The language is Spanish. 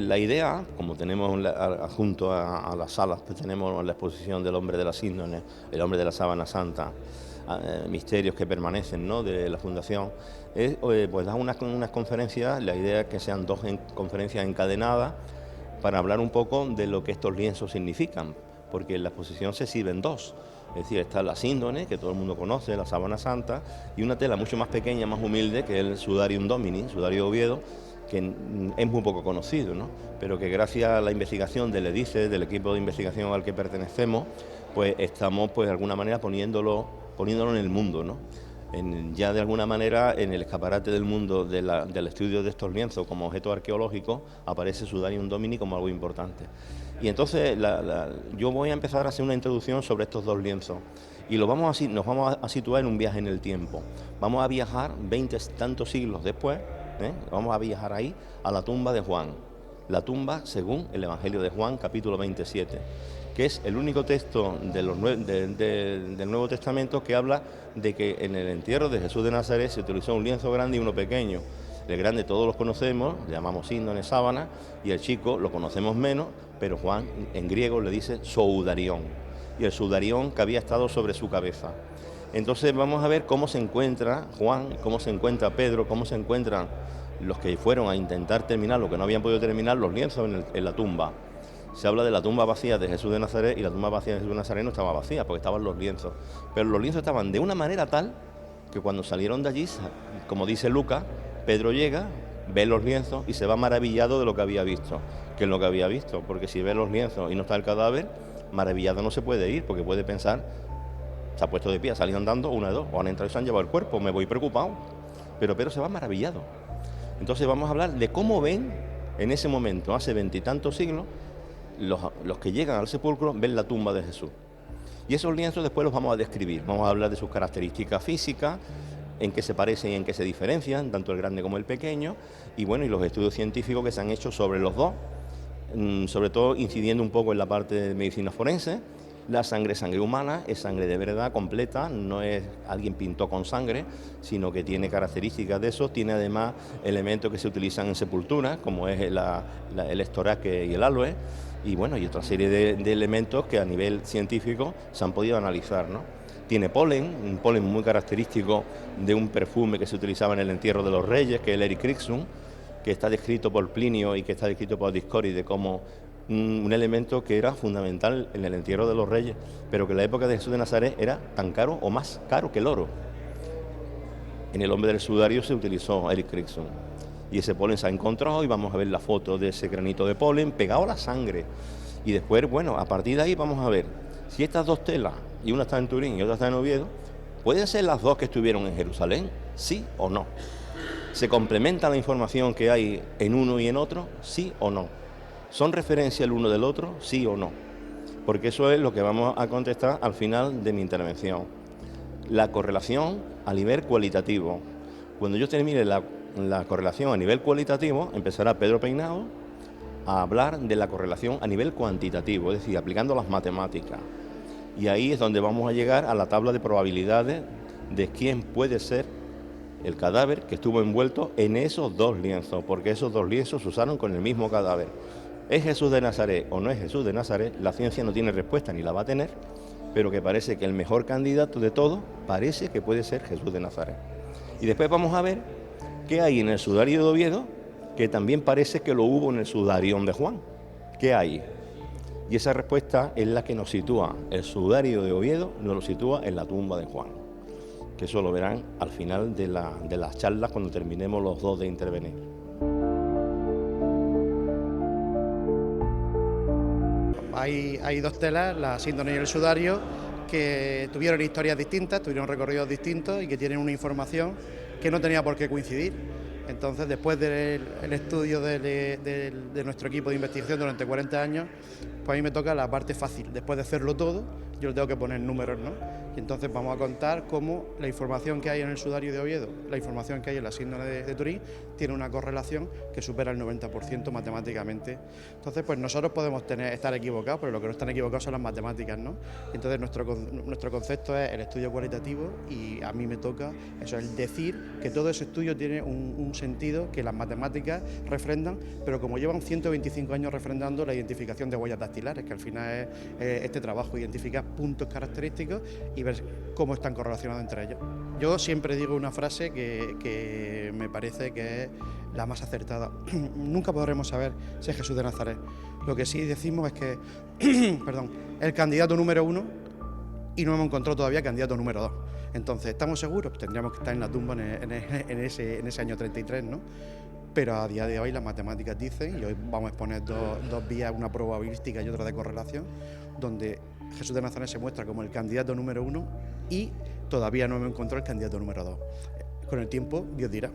la idea, como tenemos junto a las salas, pues tenemos la exposición del hombre de las índones, el hombre de la sábana santa, misterios que permanecen, ¿no?, de la Fundación, pues dar unas conferencias. La idea es que sean dos conferencias encadenadas para hablar un poco de lo que estos lienzos significan, porque en la exposición se exhiben dos. Es decir, está la síndone, que todo el mundo conoce, la sábana santa, y una tela mucho más pequeña, más humilde, que es el Sudarium Domini, Sudario de Oviedo, que es muy poco conocido, ¿no?, pero que gracias a la investigación del EDICE, del equipo de investigación al que pertenecemos, pues estamos, pues de alguna manera poniéndolo en el mundo, ¿no? Ya de alguna manera en el escaparate del mundo del estudio de estos lienzos como objeto arqueológico aparece Sudarium Domini como algo importante. Y entonces yo voy a empezar a hacer una introducción sobre estos dos lienzos y nos vamos a situar en un viaje en el tiempo. Vamos a viajar 20 tantos siglos después, vamos a viajar ahí a la tumba de Juan, la tumba según el Evangelio de Juan, capítulo 27, que es el único texto del Nuevo Testamento que habla de que en el entierro de Jesús de Nazaret se utilizó un lienzo grande y uno pequeño. El grande todos los conocemos, le llamamos síndone, sábana, y el chico lo conocemos menos, pero Juan en griego le dice soudarión, y el sudarión que había estado sobre su cabeza. Entonces vamos a ver cómo se encuentra Juan, cómo se encuentra Pedro, cómo se encuentran los que fueron a intentar terminar lo que no habían podido terminar, los lienzos en la tumba. Se habla de la tumba vacía de Jesús de Nazaret, y la tumba vacía de Jesús de Nazaret no estaba vacía porque estaban los lienzos, pero los lienzos estaban de una manera tal que cuando salieron de allí, como dice Lucas, Pedro llega, ve los lienzos y se va maravillado de lo que había visto. ¿Qué es lo que había visto? Porque si ve los lienzos y no está el cadáver, maravillado no se puede ir, porque puede pensar, se ha puesto de pie, ha salido andando, una de dos, o han entrado y se han llevado el cuerpo, me voy preocupado. Pero Pedro se va maravillado. Entonces vamos a hablar de cómo ven en ese momento, hace 20 y tantos siglos, los que llegan al sepulcro ven la tumba de Jesús. Y esos lienzos después los vamos a describir, vamos a hablar de sus características físicas, en qué se parecen y en qué se diferencian, tanto el grande como el pequeño, y bueno, y los estudios científicos que se han hecho sobre los dos, sobre todo incidiendo un poco en la parte de medicina forense. La sangre es sangre humana, es sangre de verdad completa, no es alguien pintó con sangre, sino que tiene características de eso, tiene además elementos que se utilizan en sepultura, como es el estoraque y el aloe, y bueno, y otra serie de elementos que a nivel científico se han podido analizar, ¿no? Tiene polen, un polen muy característico de un perfume que se utilizaba en el entierro de los reyes, que es el Ericrixum, que está descrito por Plinio y que está descrito por Discóride como un elemento que era fundamental en el entierro de los reyes, pero que en la época de Jesús de Nazaret era tan caro o más caro que el oro. En el hombre del sudario se utilizó Ericrixum y ese polen se ha encontrado y vamos a ver la foto de ese granito de polen pegado a la sangre. Y después, bueno, a partir de ahí vamos a ver si estas dos telas, y una está en Turín y otra está en Oviedo, ¿pueden ser las dos que estuvieron en Jerusalén? ¿Sí o no? ¿Se complementa la información que hay en uno y en otro? ¿Sí o no? ¿Son referencia el uno del otro? ¿Sí o no? Porque eso es lo que vamos a contestar al final de mi intervención. La correlación a nivel cualitativo. Cuando yo termine la correlación a nivel cualitativo, empezará Pedro Peinado a hablar de la correlación a nivel cuantitativo, es decir, aplicando las matemáticas. Y ahí es donde vamos a llegar a la tabla de probabilidades de quién puede ser el cadáver que estuvo envuelto en esos dos lienzos, porque esos dos lienzos se usaron con el mismo cadáver. ¿Es Jesús de Nazaret o no es Jesús de Nazaret? La ciencia no tiene respuesta ni la va a tener, pero que parece que el mejor candidato de todos parece que puede ser Jesús de Nazaret. Y después vamos a ver qué hay en el sudario de Oviedo, que también parece que lo hubo en el sudarión de Juan. ¿Qué hay? Y esa respuesta es la que nos sitúa. El sudario de Oviedo nos lo sitúa en la tumba de Juan, que eso lo verán al final de las charlas cuando terminemos los dos de intervenir. Hay dos telas, la síndone y el sudario, que tuvieron historias distintas, tuvieron recorridos distintos y que tienen una información que no tenía por qué coincidir. Entonces, después del estudio de nuestro equipo de investigación durante 40 años, Pues a mí me toca la parte fácil. Después de hacerlo todo, yo le tengo que poner números, ¿no? Y entonces vamos a contar cómo la información que hay en el sudario de Oviedo, la información que hay en la síndrome de Turín, tiene una correlación que supera el 90% matemáticamente. Entonces, pues nosotros podemos estar equivocados, pero lo que no están equivocados son las matemáticas, ¿no? Entonces, nuestro concepto es el estudio cualitativo y a mí me toca eso, el decir que todo ese estudio tiene un sentido que las matemáticas refrendan, pero como llevan 125 años refrendando la identificación de huellas dactilares, que al final es este trabajo, identificar puntos característicos y ver cómo están correlacionados entre ellos. Yo siempre digo una frase que me parece que es la más acertada. Nunca podremos saber si es Jesús de Nazaret. Lo que sí decimos es que perdón, el candidato número 1 y no hemos encontrado todavía candidato número 2. Entonces, ¿estamos seguros? Tendríamos que estar en la tumba en ese año 33, ¿no? Pero a día de hoy las matemáticas dicen, y hoy vamos a exponer dos vías, una probabilística y otra de correlación, donde Jesús de Nazaret se muestra como el candidato número 1 y todavía no hemos encontrado el candidato número 2. Con el tiempo, Dios dirá.